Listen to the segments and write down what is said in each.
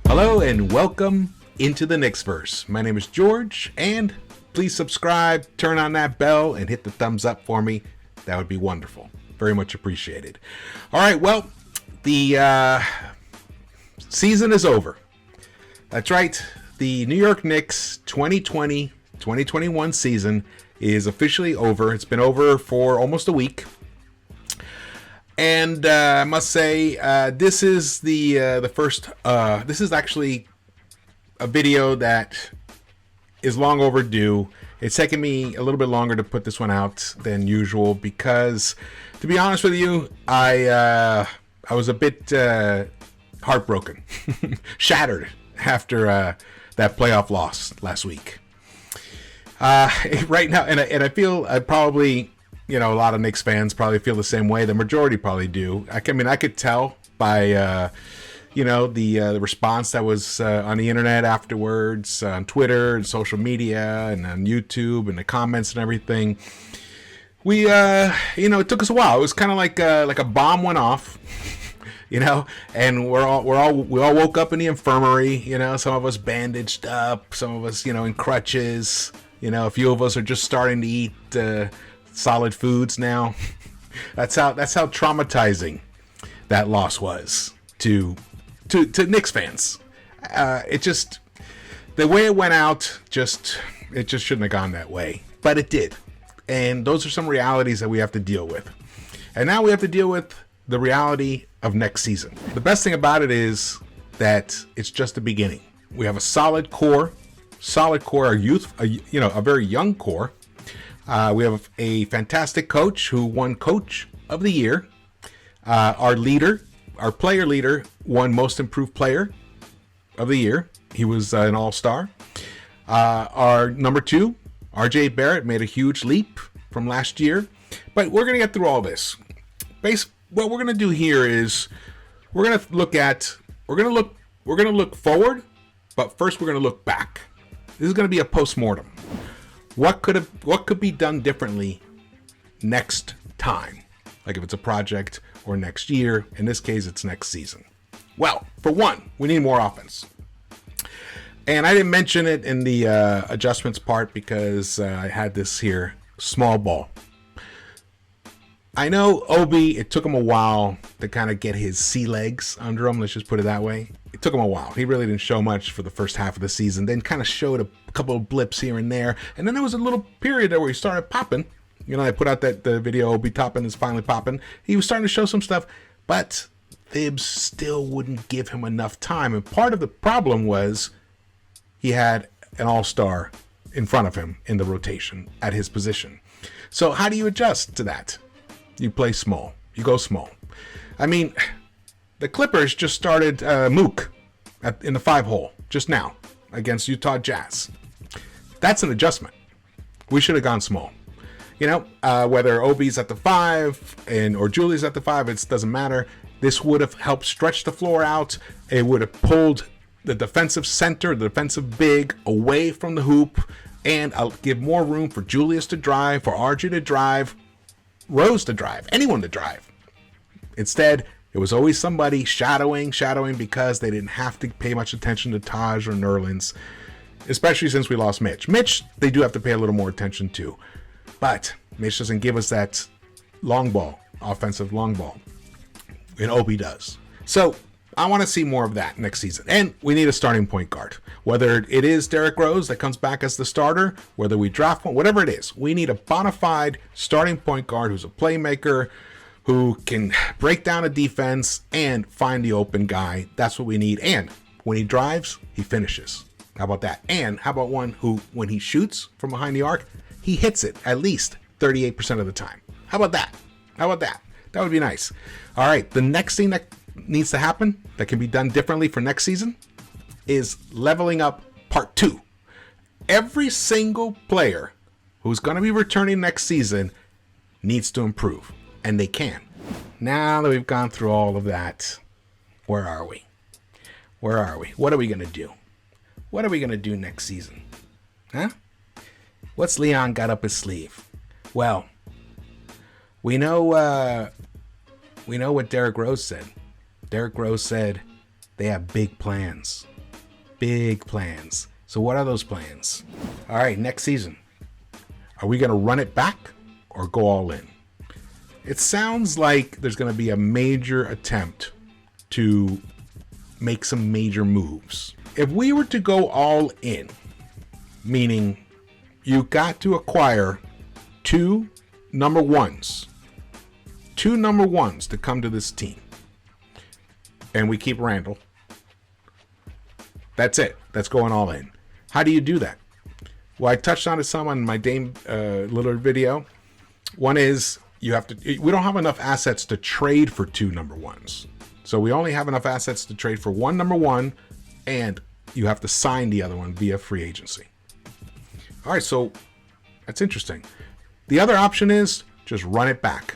Hello and welcome into the Knicks-Verse. My name is George, and please subscribe, turn on that bell, and hit the thumbs up for me. That would be wonderful. Very much appreciated. All right, well, the season is over. That's right. The New York Knicks 2020-2021 season is officially over. It's been over for almost a week. And I must say, this is the first. This is actually a video that is long overdue. It's taken me a little bit longer to put this one out than usual because, to be honest with you, I was a bit heartbroken, shattered after that playoff loss last week. Right now, and I feel I probably. A lot of Knicks fans probably feel the same way. The majority probably do. I could tell by, the response that was on the internet afterwards, on Twitter and social media and on YouTube and the comments and everything. We, it took us a while. It was kind of like a bomb went off, and we all woke up in the infirmary. Some of us bandaged up, some of us, in crutches. A few of us are just starting to eat solid foods now. That's how traumatizing that loss was to Knicks fans. It just, the way it went out, it just shouldn't have gone that way, but it did. And those are some realities that we have to deal with. And now we have to deal with the reality of next season. The best thing about it is that it's just the beginning. We have a solid core, a youth, a very young core. We have a fantastic coach who won Coach of the Year. Our player leader, won Most Improved Player of the Year. He was an all-star. Our number 2, RJ Barrett, made a huge leap from last year. But we're going to get through all this. What we're going to do here is we're going to look forward, but first we're going to look back. This is going to be a postmortem. What could be done differently next time? Like if it's a project or next year. In this case, it's next season. Well, for one, we need more offense. And I didn't mention it in the adjustments part because I had this here, small ball. I know Obi, it took him a while to kind of get his sea legs under him. Let's just put it that way. It took him a while. He really didn't show much for the first half of the season. Then kind of showed a couple of blips here and there. And then there was a little period there where he started popping. I put out the video, Obi Toppin is finally popping. He was starting to show some stuff, but Thibs still wouldn't give him enough time. And part of the problem was he had an all-star in front of him in the rotation at his position. So how do you adjust to that? You play small. You go small. The Clippers just started Mook in the 5-hole just now against Utah Jazz. That's an adjustment. We should have gone small. Whether Obi's at the 5 or Julie's at the 5, it doesn't matter. This would have helped stretch the floor out. It would have pulled the defensive center, the defensive big, away from the hoop, and I'll give more room for Julius to drive, for RJ to drive, Rose to drive, anyone to drive. Instead, it was always somebody shadowing because they didn't have to pay much attention to Taj or Nerlens, especially since we lost Mitch. Mitch, they do have to pay a little more attention to, but Mitch doesn't give us that long ball, offensive long ball, and Obi does. So I want to see more of that next season, and we need a starting point guard. Whether it is Derrick Rose that comes back as the starter, whether we draft one, whatever it is, we need a bona fide starting point guard who's a playmaker, who can break down a defense and find the open guy. That's what we need. And when he drives, he finishes. How about that? And how about one who, when he shoots from behind the arc, he hits it at least 38% of the time. How about that? That would be nice. All right, the next thing that needs to happen that can be done differently for next season is leveling up part 2. Every single player who's going to be returning next season needs to improve. And they can. Now that we've gone through all of that, where are we? What are we going to do? What are we going to do next season? Huh? What's Leon got up his sleeve? Well, we know what Derrick Rose said. Derrick Rose said they have big plans. big plans. So what are those plans? All right, next season. Are we going to run it back or go all in? It sounds like there's going to be a major attempt to make some major moves. If we were to go all in, meaning you got to acquire two number ones to come to this team, and we keep Randall, that's it. That's going all in. How do you do that? Well, I touched on it some on my Dame Lillard video. One is we don't have enough assets to trade for two number ones. So we only have enough assets to trade for one number one, and you have to sign the other one via free agency. All right, so that's interesting. The other option is just run it back.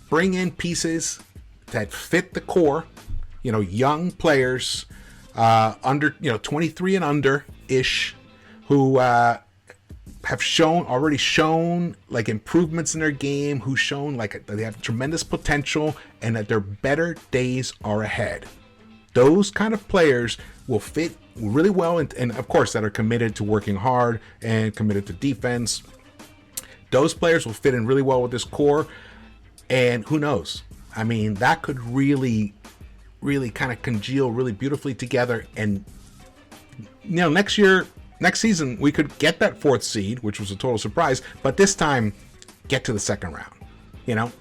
Bring in pieces that fit the core, young players, under 23 and under ish, who have already shown like improvements in their game, who've shown like they have tremendous potential and that their better days are ahead. Those kind of players will fit really well, and of course that are committed to working hard and committed to defense. Those players will fit in really well with this core, and who knows? I mean, that could really kind of congeal really beautifully together. And next season, we could get that fourth seed, which was a total surprise, but this time get to the second round,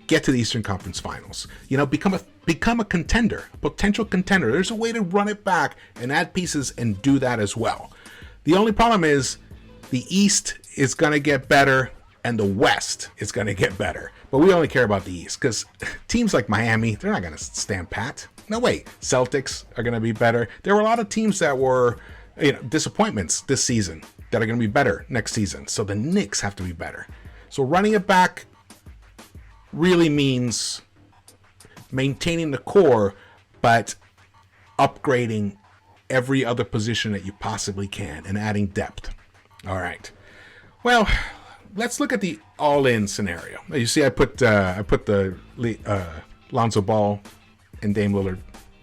get to the Eastern Conference Finals, become a contender, a potential contender. There's a way to run it back and add pieces and do that as well. The only problem is the East is going to get better and the West is going to get better. But we only care about the East because teams like Miami, they're not going to stand pat. No way. Celtics are going to be better. There were a lot of teams that were disappointments this season that are going to be better next season. So the Knicks have to be better. So running it back really means maintaining the core, but upgrading every other position that you possibly can and adding depth. All right. Well, let's look at the all-in scenario. You see, I put the Lonzo Ball and Dame Lillard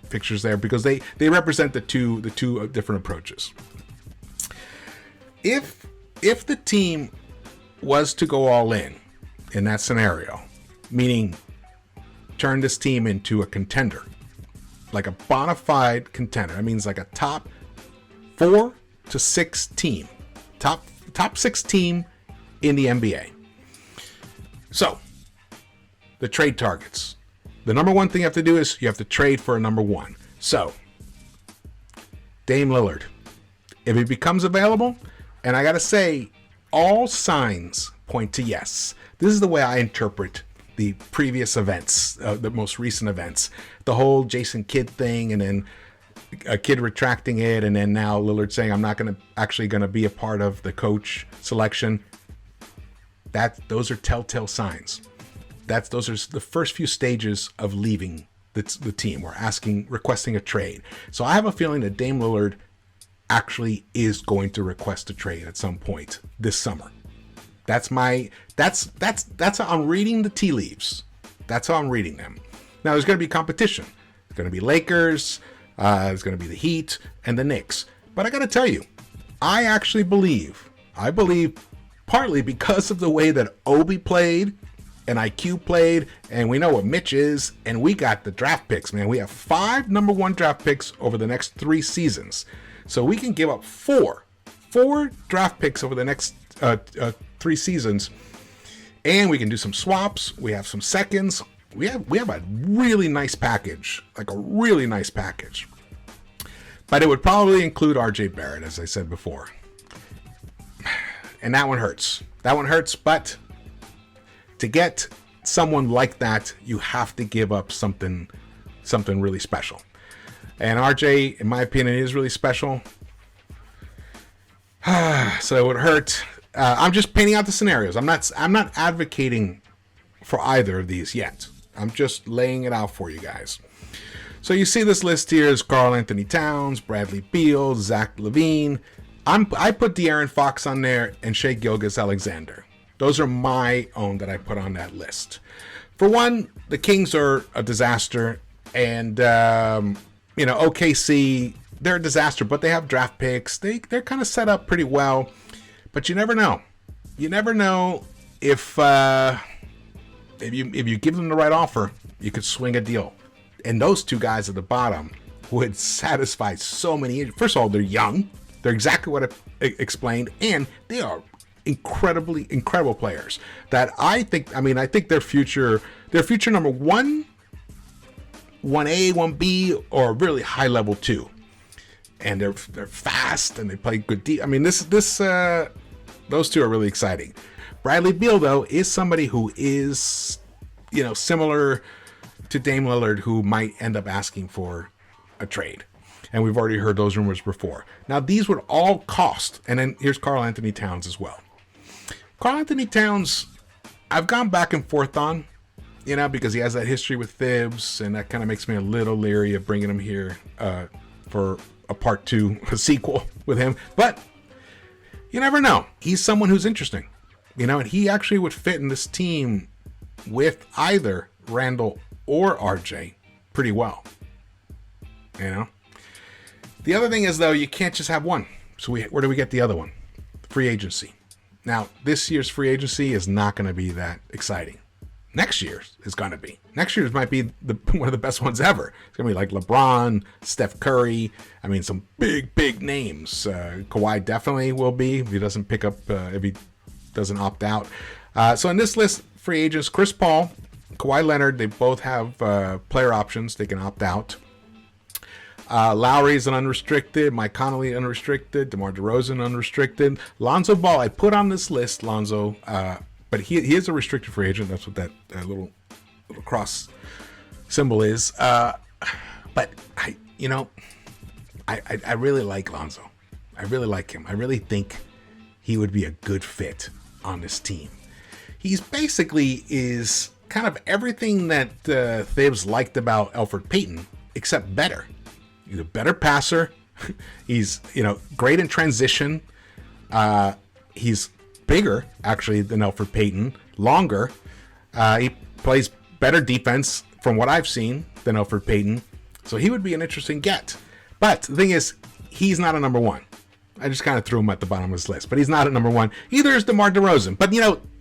pictures there because they represent the two different approaches. If the team was to go all in that scenario, meaning turn this team into a contender, like a bona fide contender, that means like a top 4 to 6 team, top 6 team in the NBA. So, the trade targets. The number one thing you have to do is you have to trade for a number one. So, Dame Lillard, if he becomes available, and I gotta say, all signs point to yes. This is the way I interpret the previous events, the most recent events. The whole Jason Kidd thing, and then a Kidd retracting it, and then now Lillard saying, I'm not going to be a part of the coach selection. Those are telltale signs. Those are the first few stages of leaving the team. We're requesting a trade. So I have a feeling that Dame Lillard actually is going to request a trade at some point this summer. That's how I'm reading the tea leaves. That's how I'm reading them. Now there's going to be competition. There's going to be Lakers. There's going to be the Heat and the Knicks. But I got to tell you, I believe partly because of the way that Obi played and IQ played, and we know what Mitch is, and we got the draft picks, man. We have 5 number 1 draft picks over the next 3 seasons. So we can give up 4 draft picks over the next 3 seasons, and we can do some swaps. We have some seconds. We have a really nice package, like a really nice package. But it would probably include RJ Barrett, as I said before. And that one hurts. But to get someone like that, you have to give up something really special. And RJ, in my opinion, is really special. So it would hurt. I'm just painting out the scenarios. I'm not advocating for either of these yet. I'm just laying it out for you guys. So you see this list here is Karl Anthony-Towns, Bradley Beal, Zach LaVine. I put De'Aaron Fox on there and Shai Gilgeous-Alexander. Those are my own that I put on that list. For one, the Kings are a disaster, and OKC they're a disaster, but they have draft picks. They're kind of set up pretty well, but you never know. You never know if you give them the right offer, you could swing a deal. And those two guys at the bottom would satisfy so many. First of all, they're young. They're exactly what I explained, and they are incredible players. That I think their future number one, 1A, 1B, or really high level 2. And they're fast and they play good deep. I mean, those two are really exciting. Bradley Beal, though, is somebody who is, similar to Dame Lillard, who might end up asking for a trade. And we've already heard those rumors before. Now, these would all cost. And then here's Karl Anthony-Towns as well. Karl Anthony-Towns, I've gone back and forth on, because he has that history with Thibs, and that kind of makes me a little leery of bringing him here for a part 2, a sequel with him. But you never know. He's someone who's interesting, and he actually would fit in this team with either Randall or RJ pretty well. The other thing is, though, you can't just have one. So where do we get the other one? Free agency. Now, this year's free agency is not going to be that exciting. Next year's is going to be. Next year's might be one of the best ones ever. It's going to be like LeBron, Steph Curry. I mean, some big names. Kawhi definitely will be if he doesn't pick up, if he doesn't opt out. So in this list, free agents, Chris Paul, Kawhi Leonard, they both have player options. They can opt out. Lowry's an unrestricted. Mike Conley unrestricted. DeMar DeRozan unrestricted. Lonzo Ball, I put on this list, Lonzo, but he is a restricted free agent. That's what that little cross symbol is. But I really like Lonzo. I really like him. I really think he would be a good fit on this team. He's basically is kind of everything that Thibs liked about Elfrid Payton, except better. He's a better passer. He's, great in transition. He's bigger, actually, than Elfrid Payton. Longer. He plays better defense, from what I've seen, than Elfrid Payton. So he would be an interesting get. But the thing is, he's not a number one. I just kind of threw him at the bottom of his list. But he's not a number one. Either is DeMar DeRozan. But,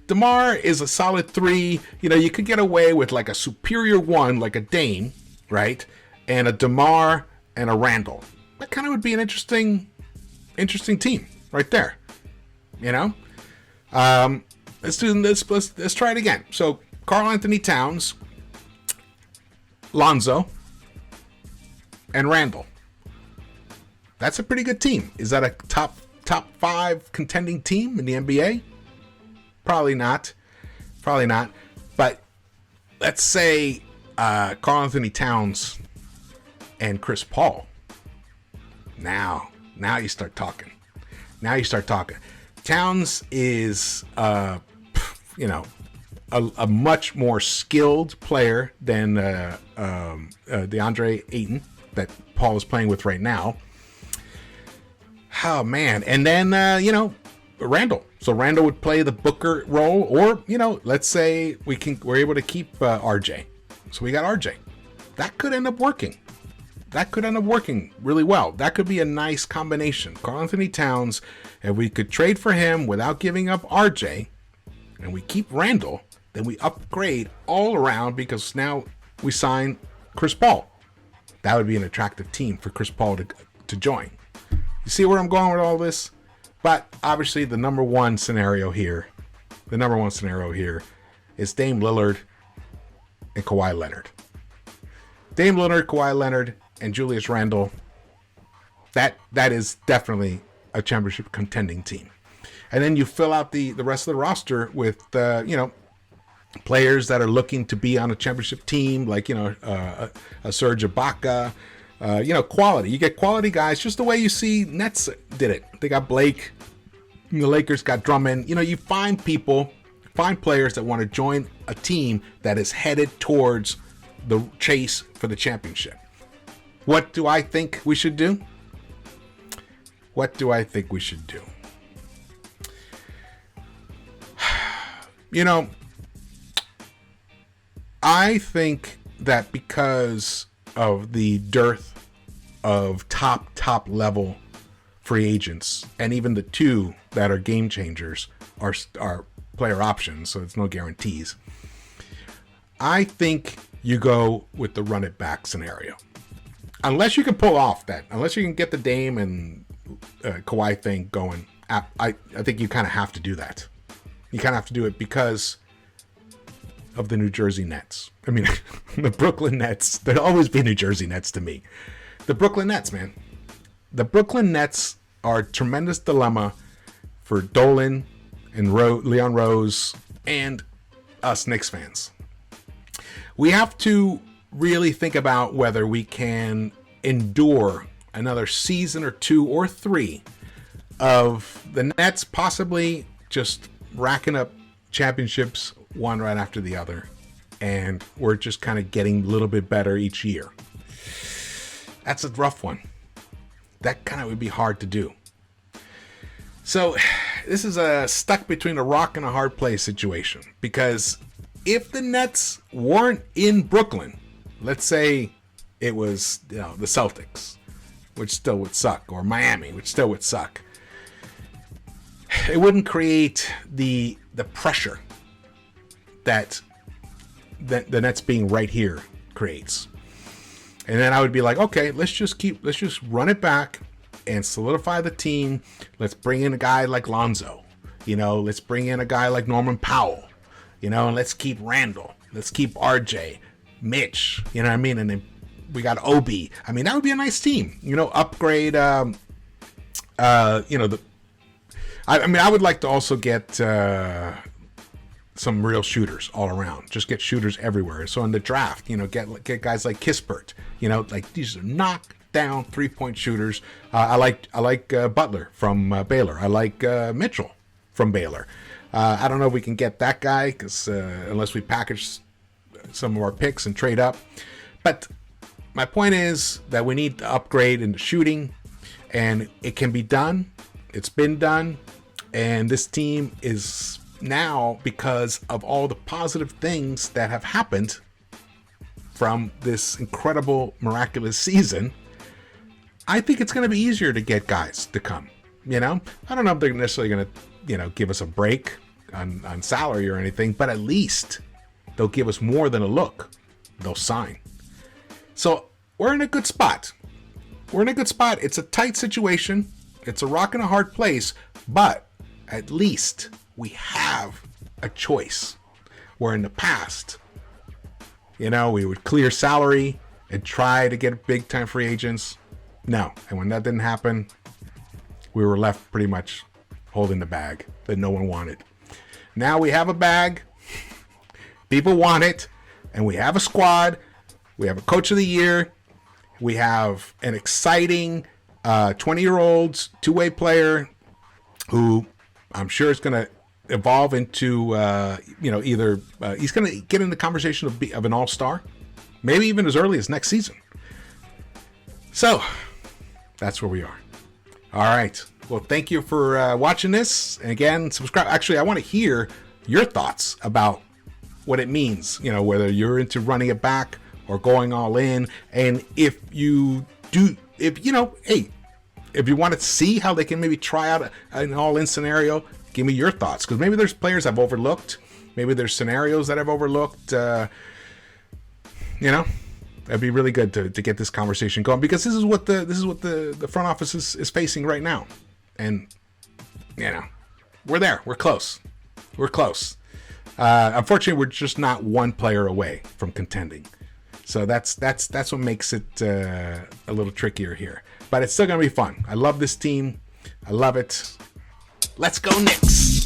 DeMar is a solid 3. You could get away with like a superior 1, like a Dame, right? And a DeMar and a Randall. That kind of would be an interesting team right there. Let's do this. Let's try it again. So Karl Anthony-Towns, Lonzo, and Randall. That's a pretty good team. Is that a top 5 contending team in the NBA? Probably not. But let's say Karl Anthony-Towns and Chris Paul. Now you start talking. Towns is, a much more skilled player than DeAndre Ayton that Paul is playing with right now. Oh man! And then Randall. So Randall would play the Booker role, or let's say we're able to keep RJ. So we got RJ. That could end up working. Really well. That could be a nice combination. Karl Anthony-Towns, if we could trade for him without giving up RJ, and we keep Randall, then we upgrade all around because now we sign Chris Paul. That would be an attractive team for Chris Paul to join. You see where I'm going with all this? But obviously the number one scenario here is Dame Lillard and Kawhi Leonard. Dame Lillard, Kawhi Leonard, and Julius Randle, that is definitely a championship contending team. And then you fill out the rest of the roster with players that are looking to be on a championship team, like a Serge Ibaka, quality. You get quality guys, just the way you see Nets did it. They got Blake, the Lakers got Drummond. You find players that want to join a team that is headed towards the chase for the championship. What do I think we should do? I think that because of the dearth of top level free agents, and even the two that are game changers are player options, so it's no guarantees. I think you go with the run it back scenario. Unless you can pull off that, unless you can get the Dame and Kawhi thing going, I think you kind of have to do that. You kind of have to do it because of the New Jersey Nets. I mean, the Brooklyn Nets, there'll always be New Jersey Nets to me. The Brooklyn Nets, man. The Brooklyn Nets are a tremendous dilemma for Dolan and Leon Rose and us Knicks fans. We have to really think about whether we can endure another season or 2 or 3 of the Nets possibly just racking up championships one right after the other, and we're just kind of getting a little bit better each year. That's a rough one. That kind of would be hard to do. So this is a stuck between a rock and a hard place situation, because if the Nets weren't in Brooklyn, let's say it was, the Celtics, which still would suck, or Miami, which still would suck, it wouldn't create the pressure that the Nets being right here creates. And then I would be like, okay, let's just run it back and solidify the team. Let's bring in a guy like Lonzo, let's bring in a guy like Norman Powell, and let's keep Randall, let's keep RJ, Mitch, you know what I mean? And then we got Obi. I mean, that would be a nice team, upgrade, I would like to also get some real shooters all around. Just get shooters everywhere. So in the draft, get guys like Kispert. Like these are knockdown 3-point shooters. I like Butler from Baylor. I like Mitchell from Baylor. I don't know if we can get that guy because unless we package some of our picks and trade up. But my point is that we need to upgrade in the shooting, and it can be done. It's been done. And this team is now, because of all the positive things that have happened from this incredible, miraculous season, I think it's going to be easier to get guys to come. I don't know if they're necessarily going to, give us a break on salary or anything, but at least they'll give us more than a look. They'll sign. So we're in a good spot. It's a tight situation. It's a rock and a hard place, but at least we have a choice. Where in the past, we would clear salary and try to get big time free agents. No. And when that didn't happen, we were left pretty much holding the bag that no one wanted. Now we have a bag. People want it. And we have a squad. We have a coach of the year. We have an exciting 20-year-old two-way player who I'm sure is going to evolve into, either he's going to get in the conversation of an all-star, maybe even as early as next season. So that's where we are. All right. Well, thank you for watching this. And again, subscribe. Actually, I want to hear your thoughts about what it means, whether you're into running it back or going all in. And if you do, if you want to see how they can maybe try out an all-in scenario, give me your thoughts, because maybe there's players I've overlooked. Maybe there's scenarios that I've overlooked. That'd be really good to get this conversation going, because this is what the front office is facing right now. And we're there. We're close. Unfortunately, we're just not one player away from contending. So that's what makes it a little trickier here. But it's still gonna be fun. I love this team. I love it. Let's go Knicks!